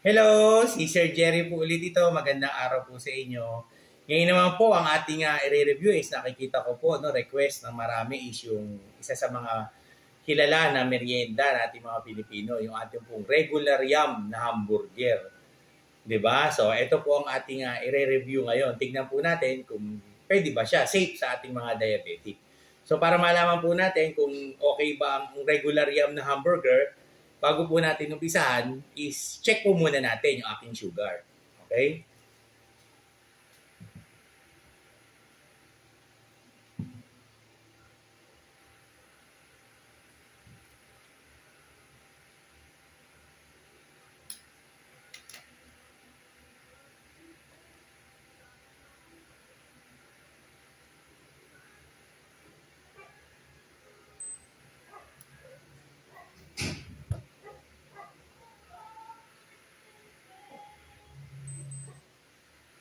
Hello, si Sir Jerry po ulit ito. Magandang araw po sa inyo. Ngayon naman po, ang ating i-review is nakikita ko po, request ng marami is yung isa sa mga kilala na merienda nating mga Pilipino, yung ating pong regular yum na hamburger. 'Di ba? So, ito po ang ating i-review ngayon. Tingnan po natin kung pwede ba siya, safe sa ating mga diabetic. So, para malaman po natin kung okay ba ang regular yum na hamburger, bago po natin umpisahan, is check po muna natin yung aking sugar. Okay?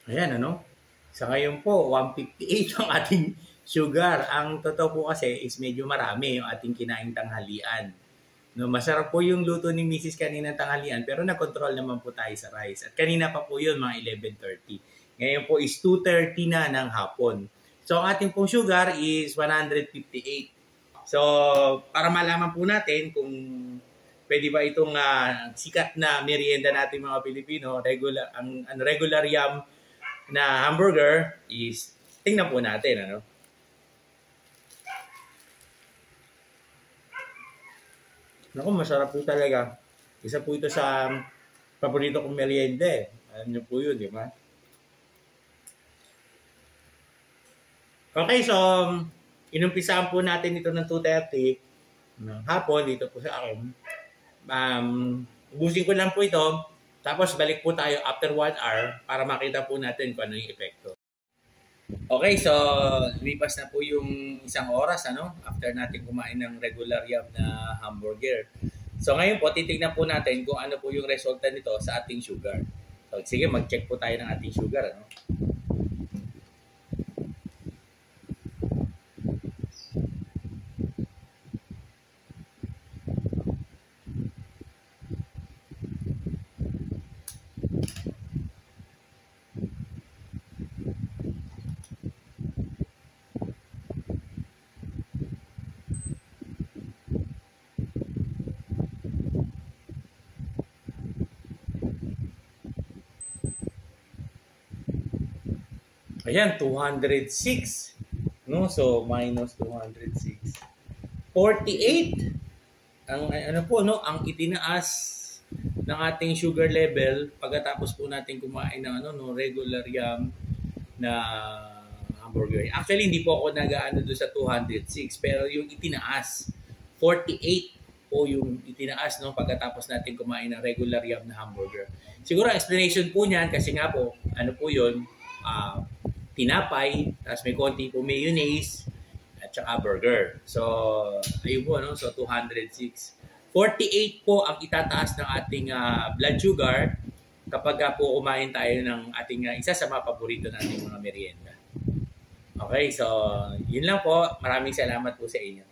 Ayan, Sa ngayon po, 158 ang ating sugar. Ang totoo po kasi is medyo marami yung ating kinaing tanghalian. Masarap po yung luto ni Mrs. kanina tanghalian, pero na-control naman po tayo sa rice. At kanina pa po yun, mga 11:30. Ngayon po is 2:30 na ng hapon. So, ang ating pong sugar is 158. So, para malaman po natin kung pwede ba itong sikat na merienda natin mga Pilipino, regular yum na hamburger is, tingnan po natin, Naku, masarap po talaga. Isa po ito sa paborito kong merienda eh. Alam niyo po yun, di ba? Okay, so, inumpisahan po natin ito ng 2:30 ng hapon dito po sa akin. Ubusin ko lang po ito. Tapos balik po tayo after 1 hour para makita po natin kung ano yung epekto. Okay, so lumipas na po yung isang oras after natin kumain ng regular yum na hamburger. So ngayon po, titignan po natin kung ano po yung resulta nito sa ating sugar. So sige, mag-check po tayo ng ating sugar. Ayan, 206. So, minus 206. 48. Ang itinaas ng ating sugar level pagkatapos po natin kumain ng regular yum na hamburger. Actually, hindi po ako nag-aano doon sa 206, pero yung itinaas, 48 po yung itinaas pagkatapos natin kumain ng regular yum na hamburger. Siguro explanation po niyan kasi nga po, yun, tinapay, tapos may konti po mayonnaise, at saka burger. So, ayun po, So, 206. 48 po ang itataas ng ating blood sugar kapag po kumain tayo ng ating isa sa mga paborito nating mga merienda. Okay, so, yun lang po. Maraming salamat po sa inyo.